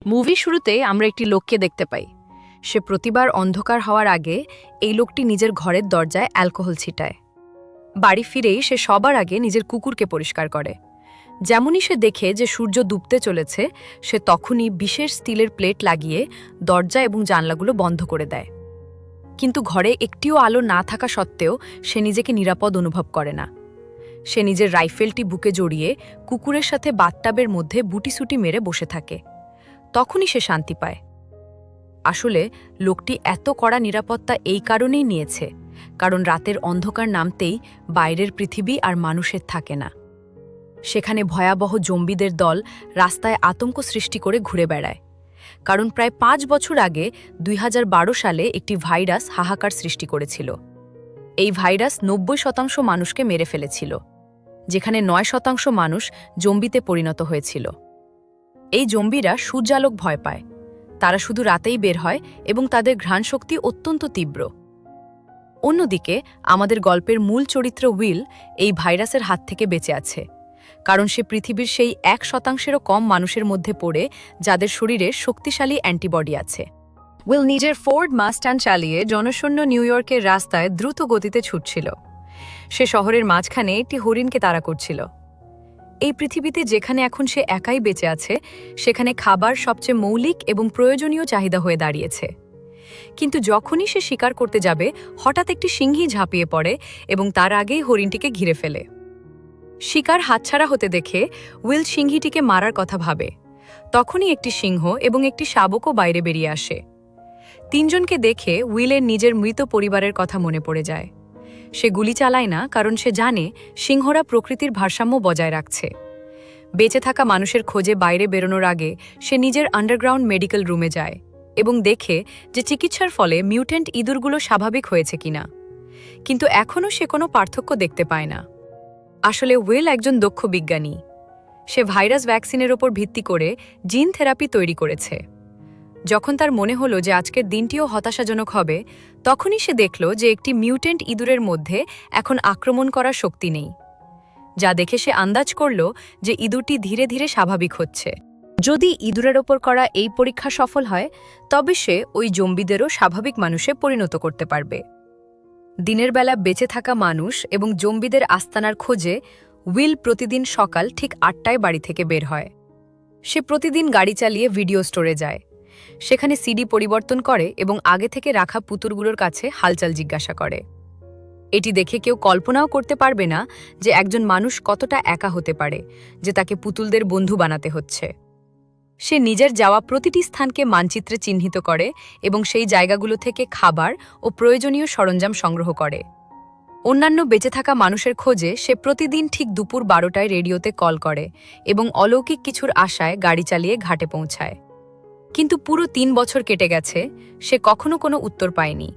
Movie শুরুতে আমরা একটি লোককে দেখতে পাই। সে প্রতিবার অন্ধকার হওয়ার আগে এই লোকটি নিজের ঘরের দরজায় অ্যালকোহল ছিটায়। বাড়ি ফিরেই সে সবার আগে নিজের কুকুরকে পরিষ্কার করে। যেমনই সে দেখে যে সূর্য ডুবতে চলেছে, সে তখনই বিশেষ স্টিলের প্লেট লাগিয়ে দরজা এবং জানলাগুলো বন্ধ করে দেয়। কিন্তু ঘরে একটিও আলো না থাকা সত্ত্বেও সে নিজেকে নিরাপদ অনুভব করে না। সে নিজের রাইফেলটি বুকে জড়িয়ে কুকুরের সাথে বাথটাবের মধ্যে বুটিসুটি মেরে বসে থাকে। তখনই সে শান্তি পায়। আসলে লোকটি এত কড়া নিরাপত্তা এই কারণেই নিয়েছে, কারণ রাতের অন্ধকার নামতেই বাইরের পৃথিবী আর মানুষের থাকে না। সেখানে ভয়াবহ জম্বিদের দল রাস্তায় আতঙ্ক সৃষ্টি করে ঘুরে বেড়ায়। কারণ প্রায় ৫ বছর আগে ২০১২ সালে একটি ভাইরাস হাহাকার সৃষ্টি করেছিল। এই ভাইরাস ৯০% মানুষকে মেরে ফেলেছিল, যেখানে ৯% মানুষ জম্বিতে পরিণত হয়েছিল। এই জম্বিরা সূর্যালোক ভয় পায়। তারা শুধু রাতেই বের হয় এবং তাদের ঘ্রাণশক্তি অত্যন্ত তীব্র। অন্যদিকে আমাদের গল্পের মূল চরিত্র উইল এই ভাইরাসের হাত থেকে বেঁচে আছে, কারণ সে পৃথিবীর সেই ১%-এরও কম মানুষের মধ্যে পড়ে যাদের শরীরে শক্তিশালী অ্যান্টিবডি আছে। উইল নিজের ফোর্ড মাস্টান চালিয়ে জনশূন্য নিউ ইয়র্কের রাস্তায় দ্রুত গতিতে ছুটছিল। সে শহরের মাঝখানে একটি হরিণকে তাড়া করছিল। এই পৃথিবীতে যেখানে এখন সে একাই বেঁচে আছে, সেখানে খাবার সবচেয়ে মৌলিক এবং প্রয়োজনীয় চাহিদা হয়ে দাঁড়িয়েছে। কিন্তু যখনই সে শিকার করতে যাবে, হঠাৎ একটি সিংহী ঝাঁপিয়ে পড়ে এবং তার আগেই হরিণটিকে ঘিরে ফেলে। শিকার হাতছাড়া হতে দেখে উইল সিংহীটিকে মারার কথা ভাবে। তখনই একটি সিংহ এবং একটি শাবকও বাইরে বেরিয়ে আসে। তিনজনকে দেখে উইলের নিজের মৃত পরিবারের কথা মনে পড়ে যায়। সে গুলি চালায় না, কারণ সে জানে সিংহরা প্রকৃতির ভারসাম্য বজায় রাখছে। বেঁচে থাকা মানুষের খোঁজে বাইরে বেরোনোর আগে সে নিজের আন্ডারগ্রাউন্ড মেডিকেল রুমে যায় এবং দেখে যে চিকিৎসার ফলে মিউট্যান্ট ইঁদুরগুলো স্বাভাবিক হয়েছে কিনা। কিন্তু এখনও সে কোনো পার্থক্য দেখতে পায় না। আসলে উইল একজন দক্ষ বিজ্ঞানী। সে ভাইরাস ভ্যাকসিনের ওপর ভিত্তি করে জিন থেরাপি তৈরি করেছে। যখন তার মনে হলো যে আজকের দিনটিও হতাশাজনক হবে, তখনই সে দেখল যে একটি মিউট্যান্ট ইঁদুরের মধ্যে এখন আক্রমণ করার শক্তি নেই, যা দেখে সে আন্দাজ করল যে ইঁদুরটি ধীরে ধীরে স্বাভাবিক হচ্ছে। যদি ইঁদুরের ওপর করা এই পরীক্ষা সফল হয়, তবে সে ওই জম্বিদেরও স্বাভাবিক মানুষে পরিণত করতে পারবে। দিনের বেলা বেঁচে থাকা মানুষ এবং জম্বিদের আস্তানার খোঁজে উইল প্রতিদিন সকাল ঠিক ৮টায় বাড়ি থেকে বের হয়। সে প্রতিদিন গাড়ি চালিয়ে ভিডিও স্টোরে যায়। সেখানে সিডি পরিবর্তন করে এবং আগে থেকে রাখা পুতুলগুলোর কাছে হালচাল জিজ্ঞাসা করে। এটি দেখে কেউ কল্পনাও করতে পারবে না যে একজন মানুষ কতটা একা হতে পারে, যে তাকে পুতুলদের বন্ধু বানাতে হচ্ছে। সে নিজের যাওয়া প্রতিটি স্থানকে মানচিত্রে চিহ্নিত করে এবং সেই জায়গাগুলো থেকে খাবার ও প্রয়োজনীয় সরঞ্জাম সংগ্রহ করে। অন্যান্য বেঁচে থাকা মানুষের খোঁজে সে প্রতিদিন ঠিক দুপুর ১২টায় রেডিওতে কল করে এবং অলৌকিক কিছুর আশায় গাড়ি চালিয়ে ঘাটে পৌঁছায়। কিন্তু পুরো ৩ বছর কেটে গেছে, সে কখনো কোনো উত্তর পায়নি।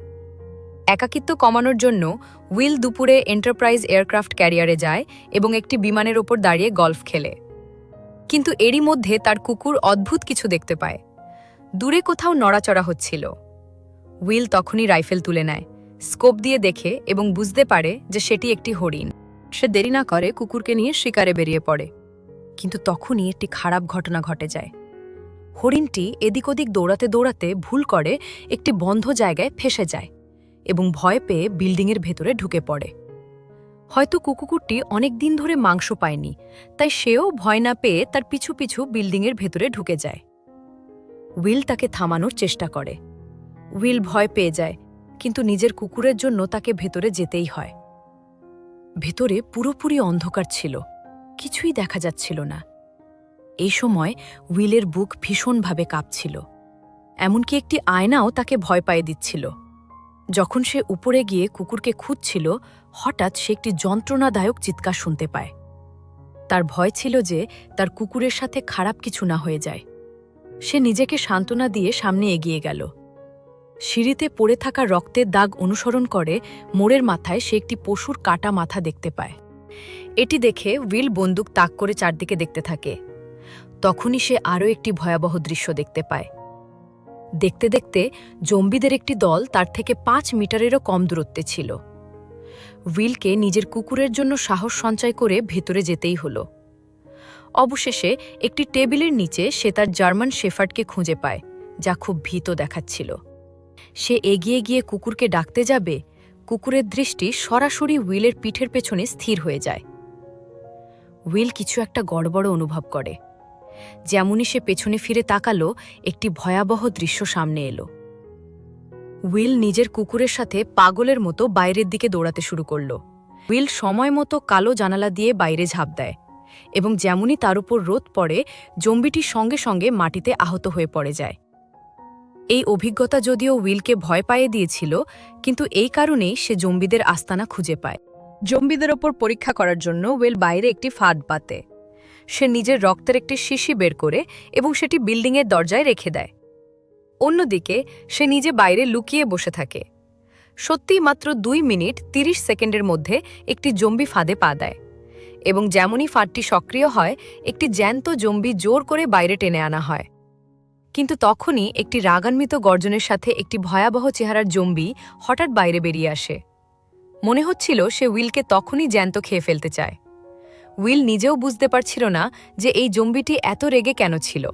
একাকিত্ব কমানোর জন্য উইল দুপুরে এন্টারপ্রাইজ এয়ারক্রাফট ক্যারিয়ারে যায় এবং একটি বিমানের ওপর দাঁড়িয়ে গল্ফ খেলে। কিন্তু এরই মধ্যে তার কুকুর অদ্ভুত কিছু দেখতে পায়। দূরে কোথাও নড়াচড়া হচ্ছিল। উইল তখনই রাইফেল তুলে নেয়, স্কোপ দিয়ে দেখে এবং বুঝতে পারে যে সেটি একটি হরিণ। সে দেরি না করে কুকুরকে নিয়ে শিকারে বেরিয়ে পড়ে। কিন্তু তখনই একটি খারাপ ঘটনা ঘটে যায়। হরিণটি এদিক ওদিক দৌড়াতে দৌড়াতে ভুল করে একটি বন্ধ জায়গায় ফেঁসে যায় এবং ভয় পেয়ে বিল্ডিংয়ের ভেতরে ঢুকে পড়ে। হয়তো কুকুরটি অনেক দিন ধরে মাংস পায়নি, তাই সেও ভয় না পেয়ে তার পিছু পিছু বিল্ডিংয়ের ভেতরে ঢুকে যায়। উইল তাকে থামানোর চেষ্টা করে। উইল ভয় পেয়ে যায়, কিন্তু নিজের কুকুরের জন্য তাকে ভেতরে যেতেই হয়। ভেতরে পুরোপুরি অন্ধকার ছিল, কিছুই দেখা যাচ্ছিল না। এই সময় উইলের বুক ভীষণভাবে কাঁপছিল, এমনকি একটি আয়নাও তাকে ভয় পাইয়ে দিচ্ছিল। যখন সে উপরে গিয়ে কুকুরকে খুঁজছিল, হঠাৎ সে একটি যন্ত্রণাদায়ক চিৎকার শুনতে পায়। তার ভয় ছিল যে তার কুকুরের সাথে খারাপ কিছু না হয়ে যায়। সে নিজেকে সান্ত্বনা দিয়ে সামনে এগিয়ে গেল। সিঁড়িতে পড়ে থাকা রক্তের দাগ অনুসরণ করে মোড়ের মাথায় সে একটি পশুর কাটা মাথা দেখতে পায়। এটি দেখে উইল বন্দুক তাক করে চারদিকে দেখতে থাকে। তখনই সে আরও একটি ভয়াবহ দৃশ্য দেখতে পায়। দেখতে দেখতে জম্বিদের একটি দল তার থেকে ৫ মিটারেরও কম দূরত্বে ছিল। উইলকে নিজের কুকুরের জন্য সাহস সঞ্চয় করে ভেতরে যেতেই হলো। অবশেষে একটি টেবিলের নিচে সে তার জার্মান শেফার্ডকে খুঁজে পায়, যা খুব ভীত দেখাচ্ছিল। সে এগিয়ে গিয়ে কুকুরকে ডাকতে যাবে, কুকুরের দৃষ্টি সরাসরি উইলের পিঠের পেছনে স্থির হয়ে যায়। উইল কিছু একটা গড়বড় অনুভব করে। যেমনই সে পেছনে ফিরে তাকালো, একটি ভয়াবহ দৃশ্য সামনে এলো। উইল নিজের কুকুরের সাথে পাগলের মতো বাইরের দিকে দৌড়াতে শুরু করল। উইল সময় মতো কালো জানালা দিয়ে বাইরে ঝাঁপ দেয়, এবং যেমনই তার উপর রোদ পড়ে, জম্বিটি সঙ্গে সঙ্গে মাটিতে আহত হয়ে পড়ে যায়। এই অভিজ্ঞতা যদিও উইলকে ভয় পাইয়ে দিয়েছিল, কিন্তু এই কারণেই সে জম্বিদের আস্তানা খুঁজে পায়। জম্বিদের ওপর পরীক্ষা করার জন্য উইল বাইরে একটি ফাঁদ পাতে। সে নিজের রক্তের একটি শিশি বের করে এবং সেটি বিল্ডিংয়ের দরজায় রেখে দেয়। অন্যদিকে সে নিজে বাইরে লুকিয়ে বসে থাকে। সত্যিই মাত্র 2 মিনিট 30 সেকেন্ডের মধ্যে একটি জম্বি ফাঁদে পা দেয়, এবং যেমনই ফাঁদটি সক্রিয় হয়, একটি জ্যান্ত জম্বি জোর করে বাইরে টেনে আনা হয়। কিন্তু তখনই একটি রাগান্বিত গর্জনের সাথে একটি ভয়াবহ চেহারার জম্বি হঠাৎ বাইরে বেরিয়ে আসে। মনে হচ্ছিল সে উইলকে তখনই জ্যান্ত খেয়ে ফেলতে চায়। উইল নিজেও বুঝতে পারছিল না যে এই জম্বিটি এত রেগে কেন ছিল।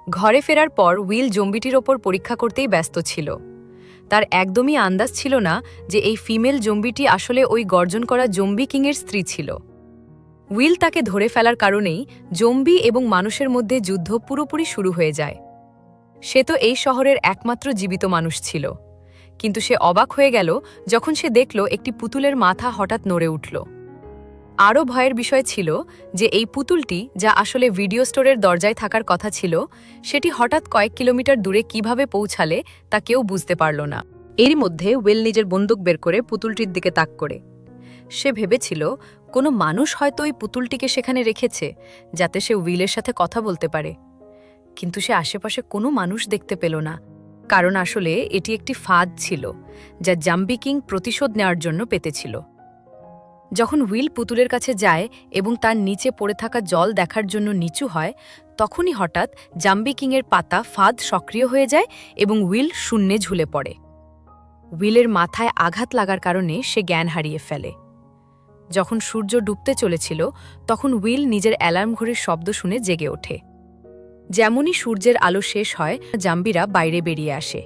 ঘরে ফেরার পর উইল জম্বিটির ওপর পরীক্ষা করতেই ব্যস্ত ছিল। তার একদমই আন্দাজ ছিল না যে এই ফিমেল জম্বিটি আসলে ওই গর্জন করা জম্বি কিংয়ের স্ত্রী ছিল। উইল তাকে ধরে ফেলার কারণেই জম্বি এবং মানুষের মধ্যে যুদ্ধ পুরোপুরি শুরু হয়ে যায়। সে তো এই শহরের একমাত্র জীবিত মানুষ ছিল, কিন্তু সে অবাক হয়ে গেল যখন সে দেখল একটি পুতুলের মাথা হঠাৎ নড়ে উঠল। আরও ভয়ের বিষয় ছিল যে এই পুতুলটি, যা আসলে ভিডিও স্টোরের দরজায় থাকার কথা ছিল, সেটি হঠাৎ কয়েক কিলোমিটার দূরে কিভাবে পৌঁছালে তা কেউ বুঝতে পারল না। এরই মধ্যে উইল নিজের বন্দুক বের করে পুতুলটির দিকে তাক করে। সে ভেবেছিল কোনো মানুষ হয়তো ওই পুতুলটিকে সেখানে রেখেছে, যাতে সে উইলের সাথে কথা বলতে পারে। কিন্তু সে আশেপাশে কোনো মানুষ দেখতে পেল না, কারণ আসলে এটি একটি ফাঁদ ছিল যা জাম্বি কিং প্রতিশোধ নেওয়ার জন্য পেতেছিল। যখন উইল পুতুলের কাছে যায় এবং তার নিচে পড়ে থাকা জল দেখার জন্য নিচু হয়, তখনই হঠাৎ জাম্বি কিংয়ের পাতা ফাঁদ সক্রিয় হয়ে যায় এবং উইল শূন্যে ঝুলে পড়ে। উইলের মাথায় আঘাত লাগার কারণে সে জ্ঞান হারিয়ে ফেলে। যখন সূর্য ডুবতে চলেছিল, তখন উইল নিজের অ্যালার্ম ঘড়ির শব্দ শুনে জেগে ওঠে। যেমনই সূর্যের আলো শেষ হয়, জাম্বিরা বাইরে বেরিয়ে আসে।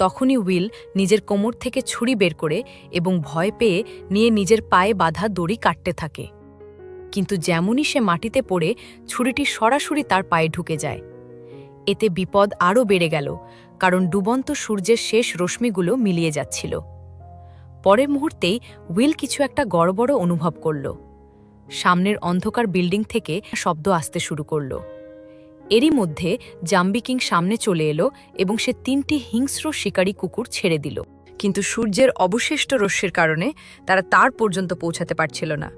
তখনই উইল নিজের কোমর থেকে ছুরি বের করে এবং ভয় পেয়ে নিয়ে নিজের পায়ে বাঁধা দড়ি কাটতে থাকে। কিন্তু যেমনই সে মাটিতে পড়ে, ছুরিটি সরাসরি তার পায়ে ঢুকে যায়। এতে বিপদ আরও বেড়ে গেল, কারণ ডুবন্ত সূর্যের শেষ রশ্মিগুলো মিলিয়ে যাচ্ছিল। পরের মুহূর্তেই উইল কিছু একটা গড়বড় অনুভব করল। সামনের অন্ধকার বিল্ডিং থেকে শব্দ আসতে শুরু করল। এরই মধ্যে জাম্বি কিং সামনে চলে এলো এবং সে 3টি হিংস্র শিকারী কুকুর ছেড়ে দিল। কিন্তু সূর্যের অবশিষ্ট রশ্মির কারণে তারা তার পর্যন্ত পৌঁছাতে পারছিল না।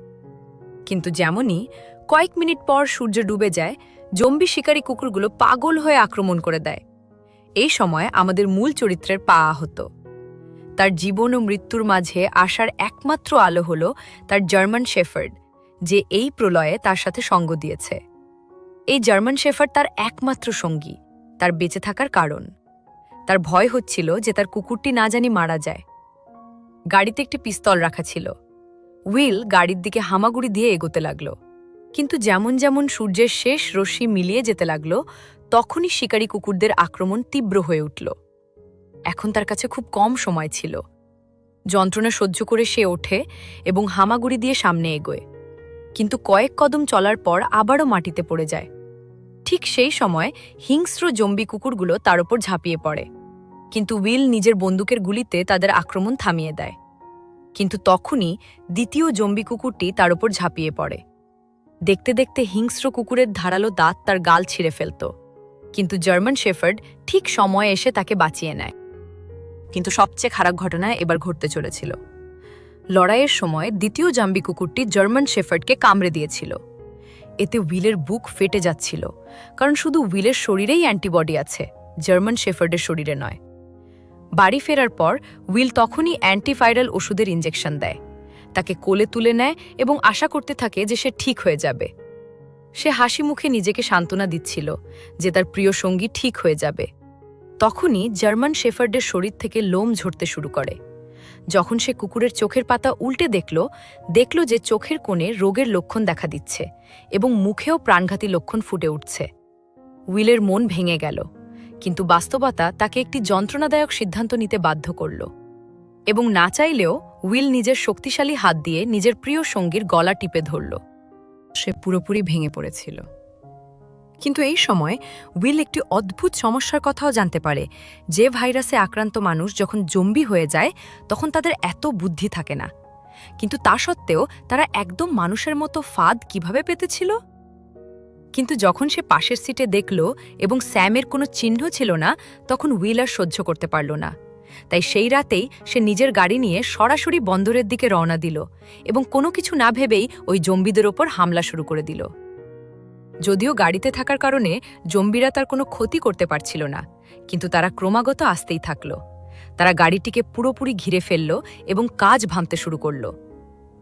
কিন্তু যেমনই কয়েক মিনিট পর সূর্য ডুবে যায়, জম্বি শিকারী কুকুরগুলো পাগল হয়ে আক্রমণ করে দেয়। এই সময় আমাদের মূল চরিত্রের পা আহত। তার জীবন ও মৃত্যুর মাঝে আসার একমাত্র আলো হল তার জার্মান শেফার্ড, যে এই প্রলয়ে তার সাথে সঙ্গ দিয়েছে। এই জার্মান শেফার্ড তার একমাত্র সঙ্গী, তার বেঁচে থাকার কারণ। তার ভয় হচ্ছিল যে তার কুকুরটি না জানি মারা যায়। গাড়িতে একটি পিস্তল রাখা ছিল। উইল গাড়ির দিকে হামাগুড়ি দিয়ে এগোতে লাগল। কিন্তু যেমন যেমন সূর্যের শেষ রশ্মি মিলিয়ে যেতে লাগল, তখনই শিকারী কুকুরদের আক্রমণ তীব্র হয়ে উঠল। এখন তার কাছে খুব কম সময় ছিল। যন্ত্রণা সহ্য করে সে ওঠে এবং হামাগুড়ি দিয়ে সামনে এগোয়। কিন্তু কয়েক কদম চলার পর আবারও মাটিতে পড়ে যায়। ঠিক সেই সময় হিংস্র জম্বি কুকুরগুলো তার উপর ঝাঁপিয়ে পড়ে, কিন্তু উইল নিজের বন্দুকের গুলিতে তাদের আক্রমণ থামিয়ে দেয়। কিন্তু তখনই দ্বিতীয় জম্বি কুকুরটি তার উপর ঝাঁপিয়ে পড়ে। দেখতে দেখতে হিংস্র কুকুরের ধারালো দাঁত তার গাল ছিঁড়ে ফেলত, কিন্তু জার্মান শেফার্ড ঠিক সময়ে এসে তাকে বাঁচিয়ে নেয়। কিন্তু সবচেয়ে খারাপ ঘটনা এবার ঘটতে চলেছিল। লড়াইয়ের সময় দ্বিতীয় জাম্বি কুকুরটি জার্মান শেফার্ডকে কামড়ে দিয়েছিল। এতে উইলের বুক ফেটে যাচ্ছিল, কারণ শুধু উইলের শরীরেই অ্যান্টিবডি আছে, জার্মান শেফার্ডের শরীরে নয়। বাড়ি ফেরার পর উইল তখনই অ্যান্টিভাইরাল ওষুধের ইঞ্জেকশন দেয়, তাকে কোলে তুলে নেয় এবং আশা করতে থাকে যে সে ঠিক হয়ে যাবে। সে হাসি মুখে নিজেকে সান্ত্বনা দিচ্ছিল যে তার প্রিয় সঙ্গী ঠিক হয়ে যাবে। তখনই জার্মান শেফার্ডের শরীর থেকে লোম ঝরতে শুরু করে, যখন সে কুকুরের চোখের পাতা উল্টে দেখল যে চোখের কোণে রোগের লক্ষণ দেখা দিচ্ছে এবং মুখেও প্রাণঘাতী লক্ষণ ফুটে উঠছে। উইলের মন ভেঙে গেল, কিন্তু বাস্তবতা তাকে একটি যন্ত্রণাদায়ক সিদ্ধান্ত নিতে বাধ্য করল এবং না চাইলেও উইল নিজের শক্তিশালী হাত দিয়ে নিজের প্রিয় সঙ্গীর গলা টিপে ধরল। সে পুরোপুরি ভেঙে পড়েছিল। কিন্তু এই সময় উইল একটি অদ্ভুত সমস্যার কথাও জানতে পারে। যে ভাইরাসে আক্রান্ত মানুষ যখন জম্বি হয়ে যায় তখন তাদের এত বুদ্ধি থাকে না, কিন্তু তা সত্ত্বেও তারা একদম মানুষের মতো ফাঁদ কিভাবে পেতেছিল। কিন্তু যখন সে পাশের সিটে দেখল এবং স্যামের কোনো চিহ্ন ছিল না, তখন উইল আর সহ্য করতে পারল না। তাই সেই রাতেই সে নিজের গাড়ি নিয়ে সরাসরি বন্দরের দিকে রওনা দিল এবং কোনো কিছু না ভেবেই ওই জম্বিদের ওপর হামলা শুরু করে দিল। যদিও গাড়িতে থাকার কারণে জম্বিরা তার কোনো ক্ষতি করতে পারছিল না, কিন্তু তারা ক্রমাগত আসতেই থাকল। তারা গাড়িটিকে পুরোপুরি ঘিরে ফেলল এবং কাজ ভাঙতে শুরু করল।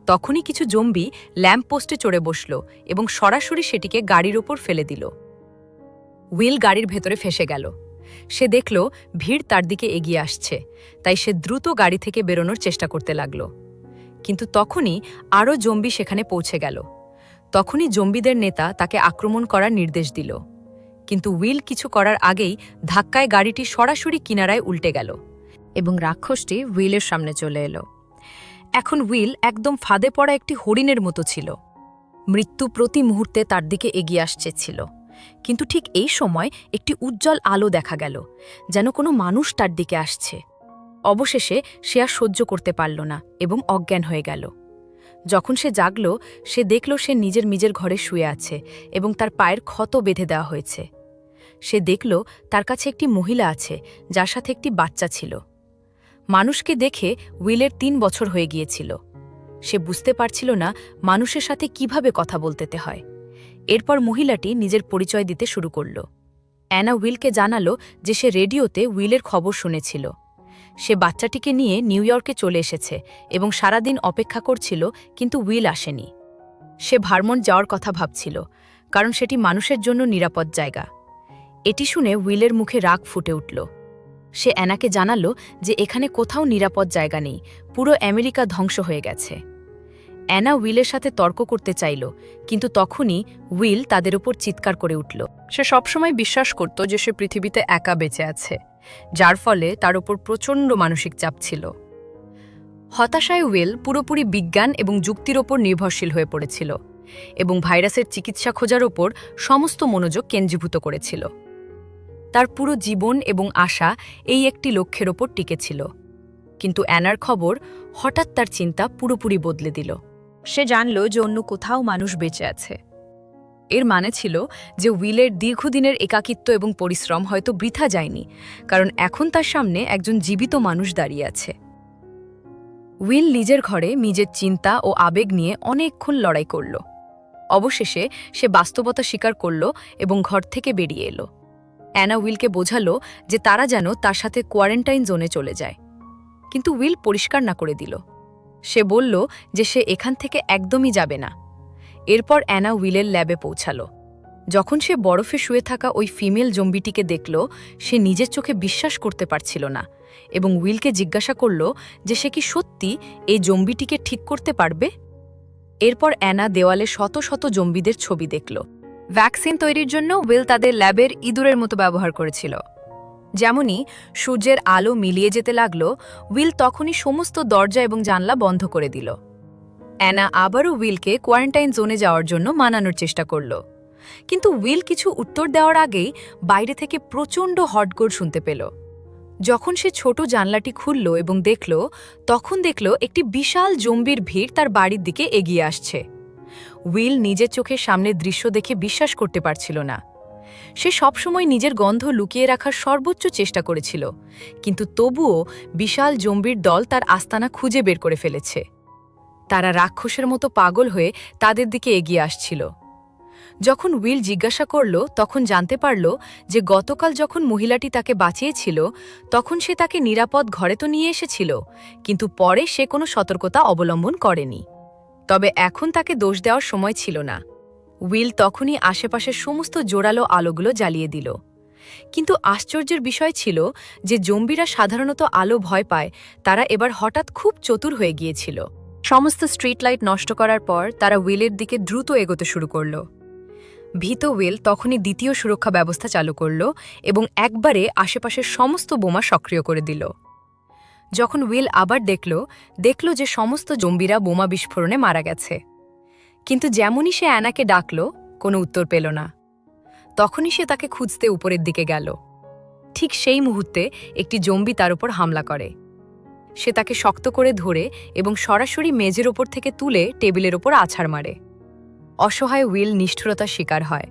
তখনই কিছু জম্বি ল্যাম্প পোস্টে চড়ে বসল এবং সরাসরি সেটিকে গাড়ির ওপর ফেলে দিল। উইল গাড়ির ভেতরে ফেসে গেল। সে দেখল ভিড় তার দিকে এগিয়ে আসছে, তাই সে দ্রুত গাড়ি থেকে বেরোনোর চেষ্টা করতে লাগল। কিন্তু তখনই আরও জম্বি সেখানে পৌঁছে গেল। তখনই জম্বিদের নেতা তাকে আক্রমণ করার নির্দেশ দিল, কিন্তু উইল কিছু করার আগেই ধাক্কায় গাড়িটি সরাসরি কিনারায় উল্টে গেল এবং রাক্ষসটি উইলের সামনে চলে এলো। এখন উইল একদম ফাঁদে পড়া একটি হরিণের মতো ছিল। মৃত্যু প্রতি মুহূর্তে তার দিকে এগিয়ে আসছিল। কিন্তু ঠিক এই সময় একটি উজ্জ্বল আলো দেখা গেল, যেন কোনো মানুষ তার দিকে আসছে। অবশেষে সে আর সহ্য করতে পারল না এবং অজ্ঞান হয়ে গেল। যখন সে জাগল, সে দেখল সে নিজের ঘরে শুয়ে আছে এবং তার পায়ের ক্ষত বেঁধে দেওয়া হয়েছে। সে দেখল তার কাছে একটি মহিলা আছে, যার সাথে একটি বাচ্চা ছিল। মানুষকে দেখে উইলের ৩ বছর হয়ে গিয়েছিল। সে বুঝতে পারছিল না মানুষের সাথে কিভাবে কথা বলতে হয়। এরপর মহিলাটি নিজের পরিচয় দিতে শুরু করল। অ্যানা উইলকে জানালো যে সে রেডিওতে উইলের খবর শুনেছিল। সে বাচ্চাটিকে নিয়ে নিউ ইয়র্কে চলে এসেছে এবং সারাদিন অপেক্ষা করছিল, কিন্তু উইল আসেনি। সে ভারমন্ট যাওয়ার কথা ভাবছিল, কারণ সেটি মানুষের জন্য নিরাপদ জায়গা। এটি শুনে উইলের মুখে রাগ ফুটে উঠল। সে অ্যানাকে জানালো যে এখানে কোথাও নিরাপদ জায়গা নেই, পুরো আমেরিকা ধ্বংস হয়ে গেছে। অ্যানা উইলের সাথে তর্ক করতে চাইল, কিন্তু তখনই উইল তাদের উপর চিৎকার করে উঠল। সে সবসময় বিশ্বাস করত যে সে পৃথিবীতে একা বেঁচে আছে, যার ফলে তার উপর প্রচণ্ড মানসিক চাপ ছিল। হতাশায় উইল পুরোপুরি বিজ্ঞান এবং যুক্তির ওপর নির্ভরশীল হয়ে পড়েছিল এবং ভাইরাসের চিকিৎসা খোঁজার ওপর সমস্ত মনোযোগ কেন্দ্রীভূত করেছিল। তার পুরো জীবন এবং আশা এই একটি লক্ষ্যের ওপর টিকেছিল। কিন্তু অ্যানার খবর হঠাৎ তার চিন্তা পুরোপুরি বদলে দিল। সে জানল যে অন্য কোথাও মানুষ বেঁচে আছে। এর মানে ছিল যে উইলের দীর্ঘদিনের একাকিত্ব এবং পরিশ্রম হয়তো বৃথা যায়নি, কারণ এখন তার সামনে একজন জীবিত মানুষ দাঁড়িয়ে আছে। উইল নিজের ঘরে নিজের চিন্তা ও আবেগ নিয়ে অনেকক্ষণ লড়াই করল। অবশেষে সে বাস্তবতা স্বীকার করল এবং ঘর থেকে বেরিয়ে এলো। অ্যানা উইলকে বোঝালো যে তারা যেন তার সাথে কোয়ারেন্টাইন জোনে চলে যায়, কিন্তু উইল পরিষ্কার না করে দিল। সে বলল যে সে এখান থেকে একদমই যাবে না। এরপর অ্যানা উইলের ল্যাবে পৌঁছালো। যখন সে বরফে শুয়ে থাকা ওই ফিমেল জম্বিটিকে দেখল, সে নিজের চোখে বিশ্বাস করতে পারছিল না এবং উইলকে জিজ্ঞাসা করল যে সে কি সত্যি এই জম্বিটিকে ঠিক করতে পারবে। এরপর অ্যানা দেওয়ালে শত শত জম্বিদের ছবি দেখল। ভ্যাকসিন তৈরির জন্য উইল তাদের ল্যাবের ইঁদুরের মতো ব্যবহার করেছিল। যেমনই সূর্যের আলো মিলিয়ে যেতে লাগল, উইল তখনই সমস্ত দরজা এবং জানলা বন্ধ করে দিল। অ্যানা আবারও উইলকে কোয়ারেন্টাইন জোনে যাওয়ার জন্য মানানোর চেষ্টা করল, কিন্তু উইল কিছু উত্তর দেওয়ার আগেই বাইরে থেকে প্রচণ্ড হটগোড় শুনতে পেল। যখন সে ছোট জানলাটি খুলল এবং তখন দেখল একটি বিশাল জম্বির ভিড় তার বাড়ির দিকে এগিয়ে আসছে। উইল নিজের চোখের সামনে দৃশ্য দেখে বিশ্বাস করতে পারছিল না। সে সবসময় নিজের গন্ধ লুকিয়ে রাখার সর্বোচ্চ চেষ্টা করেছিল, কিন্তু তবুও বিশাল জম্বির দল তার আস্তানা খুঁজে বের করে ফেলেছে। তারা রাক্ষসের মতো পাগল হয়ে তাদের দিকে এগিয়ে আসছিল। যখন উইল জিজ্ঞাসা করল, তখন জানতে পারল যে গতকাল যখন মহিলাটি তাকে বাঁচিয়েছিল, তখন সে তাকে নিরাপদ ঘরে তো নিয়ে এসেছিল, কিন্তু পরে সে কোনো সতর্কতা অবলম্বন করেনি। তবে এখন তাকে দোষ দেওয়ার সময় ছিল না। উইল তখনই আশেপাশের সমস্ত জোরালো আলোগুলো জ্বালিয়ে দিল। কিন্তু আশ্চর্যের বিষয় ছিল যে জম্বিরা সাধারণত আলো ভয় পায়, তারা এবার হঠাৎ খুব চতুর হয়ে গিয়েছিল। সমস্ত স্ট্রিট লাইট নষ্ট করার পর তারা উইলের দিকে দ্রুত এগোতে শুরু করল। ভীত উইল তখনই দ্বিতীয় সুরক্ষা ব্যবস্থা চালু করল এবং একবারে আশেপাশের সমস্ত বোমা সক্রিয় করে দিল। যখন উইল আবার দেখল যে সমস্ত জম্বিরা বোমা বিস্ফোরণে মারা গেছে। কিন্তু যেমনই সে অ্যানাকে ডাকল, কোনো উত্তর পেল না। তখনই সে তাকে খুঁজতে উপরের দিকে গেল। ঠিক সেই মুহূর্তে একটি জম্বি তার উপর হামলা করে। সে তাকে শক্ত করে ধরে এবং সরাসরি মেজের ওপর থেকে তুলে টেবিলের ওপর আছাড় মারে। অসহায় উইল নিষ্ঠুরতার শিকার হয়।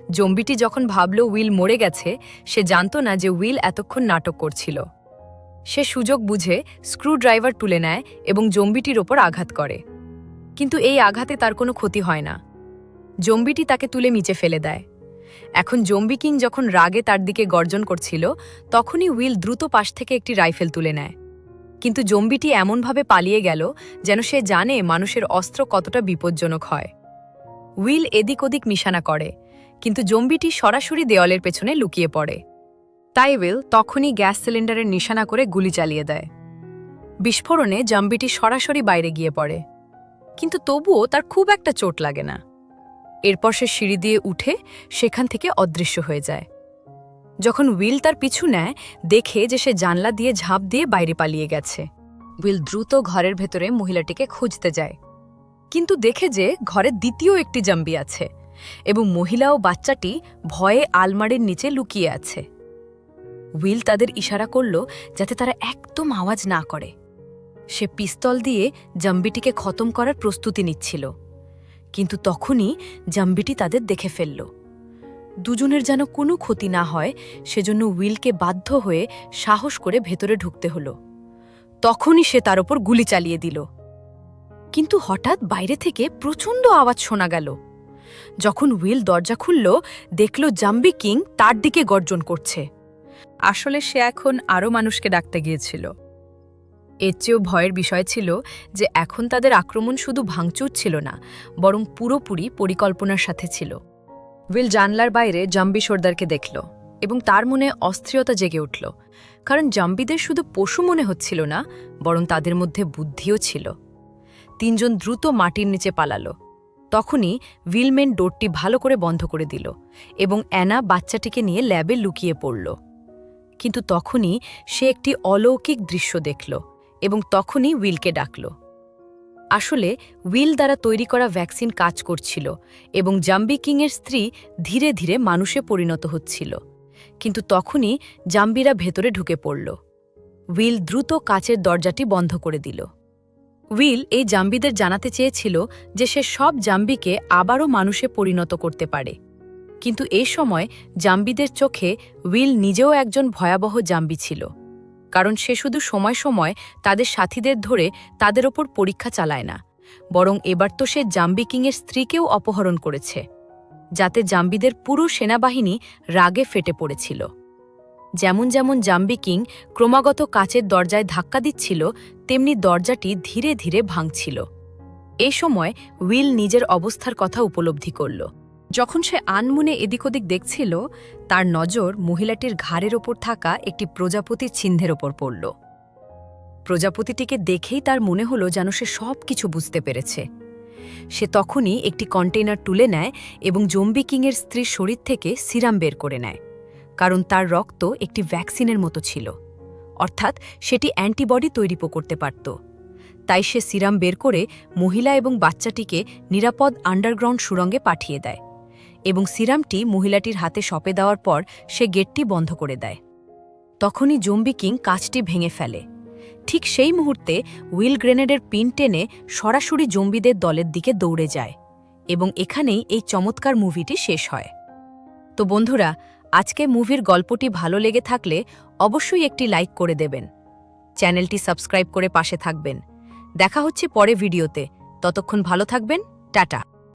জম্বিটি যখন ভাবল উইল মরে গেছে, সে জানত না যে উইল এতক্ষণ নাটক করছিল। সে সুযোগ বুঝে স্ক্রুড্রাইভার তুলে নেয় এবং জম্বিটির ওপর আঘাত করে। কিন্তু এই আঘাতে তার কোনো ক্ষতি হয় না। জম্বিটি তাকে তুলে নিচে ফেলে দেয়। এখন জম্বি কিং যখন রাগে তার দিকে গর্জন করছিল, তখনই উইল দ্রুত পাশ থেকে একটি রাইফেল তুলে নেয়। কিন্তু জম্বিটি এমনভাবে পালিয়ে গেল যেন সে জানে মানুষের অস্ত্র কতটা বিপজ্জনক হয়। উইল এদিক ওদিক নিশানা করে, কিন্তু জম্বিটি সরাসরি দেওয়ালের পেছনে লুকিয়ে পড়ে। তাই উইল তখনই গ্যাস সিলিন্ডারের নিশানা করে গুলি চালিয়ে দেয়। বিস্ফোরণে জম্বিটি সরাসরি বাইরে গিয়ে পড়ে, কিন্তু তবুও তার খুব একটা চোট লাগে না। এরপর সে সিঁড়ি দিয়ে উঠে সেখান থেকে অদৃশ্য হয়ে যায়। যখন উইল তার পিছু নেয়, দেখে যে সে জানলা দিয়ে ঝাঁপ দিয়ে বাইরে পালিয়ে গেছে। উইল দ্রুত ঘরের ভেতরে মহিলাটিকে খুঁজতে যায়, কিন্তু দেখে যে ঘরে দ্বিতীয় একটি জম্বি আছে এবং মহিলা ও বাচ্চাটি ভয়ে আলমারির নিচে লুকিয়ে আছে। উইল তাদের ইশারা করল যাতে তারা একদম আওয়াজ না করে। সে পিস্তল দিয়ে জম্বিটিকে খতম করার প্রস্তুতি নিচ্ছিল, কিন্তু তখনই জম্বিটি তাদের দেখে ফেলল। দুজনের যেন কোনো ক্ষতি না হয়, সেজন্য উইলকে বাধ্য হয়ে সাহস করে ভেতরে ঢুকতে হলো। তখনই সে তার ওপর গুলি চালিয়ে দিল। কিন্তু হঠাৎ বাইরে থেকে প্রচণ্ড আওয়াজ শোনা গেল। যখন উইল দরজা খুলল, দেখল জম্বি কিং তার দিকে গর্জন করছে। আসলে সে এখন আরও মানুষকে ডাকতে গিয়েছিল। এর চেয়েও ভয়ের বিষয় ছিল যে এখন তাদের আক্রমণ শুধু ভাঙচুর ছিল না, বরং পুরোপুরি পরিকল্পনার সাথে ছিল। উইল জানলার বাইরে জম্বি সর্দারকে দেখল এবং তার মনে অস্থিরতা জেগে উঠল, কারণ জম্বিদের শুধু পশু মনে হচ্ছিল না, বরং তাদের মধ্যে বুদ্ধিও ছিল। তিনজন দ্রুত মাটির নিচে পালালো। তখনই উইলম্যান ডোরটি ভালো করে বন্ধ করে দিল এবং অ্যানা বাচ্চাটিকে নিয়ে ল্যাবে লুকিয়ে পড়ল। কিন্তু তখনই সে একটি অলৌকিক দৃশ্য দেখল এবং তখনই উইলকে ডাকল। আসলে উইল দ্বারা তৈরি করা ভ্যাকসিন কাজ করছিল এবং জম্বি কিংয়ের স্ত্রী ধীরে ধীরে মানুষে পরিণত হচ্ছিল। কিন্তু তখনই জম্বিরা ভেতরে ঢুকে পড়ল। উইল দ্রুত কাচের দরজাটি বন্ধ করে দিল। উইল এই জম্বিদের জানাতে চেয়েছিল যে সে সব জম্বিকে আবারও মানুষে পরিণত করতে পারে। কিন্তু এই সময় জম্বিদের চোখে উইল নিজেও একজন ভয়াবহ জম্বি ছিল, কারণ সে শুধু সময় সময় তাদের সাথীদের ধরে তাদের ওপর পরীক্ষা চালায় না, বরং এবার তো সে জম্বি কিংয়ের স্ত্রীকেও অপহরণ করেছে, যাতে জম্বিদের পুরো সেনাবাহিনী রাগে ফেটে পড়েছিল। যেমন যেমন জম্বি কিং ক্রমাগত কাচের দরজায় ধাক্কা দিচ্ছিল, তেমনি দরজাটি ধীরে ধীরে ভাঙছিল। এই সময় উইল নিজের অবস্থার কথা উপলব্ধি করল। যখন সে আনমনে এদিক ওদিক দেখছিল, তার নজর মহিলাটির ঘাড়ের ওপর থাকা একটি প্রজাপতির চিহ্নের ওপর পড়ল। প্রজাপতিটিকে দেখেই তার মনে হলো যেন সে সব কিছু বুঝতে পেরেছে। সে তখনই একটি কন্টেইনার তুলে নেয় এবং জম্বি কিংয়ের স্ত্রীর শরীর থেকে সিরাম বের করে নেয়, কারণ তার রক্ত একটি ভ্যাকসিনের মতো ছিল, অর্থাৎ সেটি অ্যান্টিবডি তৈরি করতে পারত। তাই সে সিরাম বের করে মহিলা এবং বাচ্চাটিকে নিরাপদ আন্ডারগ্রাউন্ড সুড়ঙ্গে পাঠিয়ে দেয় এবং সিরামটি মহিলাটির হাতে সঁপে দেওয়ার পর সে গেটটি বন্ধ করে দেয়। তখনই জম্বি কিং কাঁচটি ভেঙে ফেলে। ঠিক সেই মুহূর্তে উইল গ্রেনেডের পিন টেনে সরাসরি জম্বিদের দলের দিকে দৌড়ে যায় এবং এখানেই এই চমৎকার মুভিটি শেষ হয়। তো বন্ধুরা, আজকে মুভির গল্পটি ভালো লেগে থাকলে অবশ্যই একটি লাইক করে দেবেন, চ্যানেলটি সাবস্ক্রাইব করে পাশে থাকবেন। দেখা হচ্ছে পরে ভিডিওতে, ততক্ষণ ভালো থাকবেন, টাটা।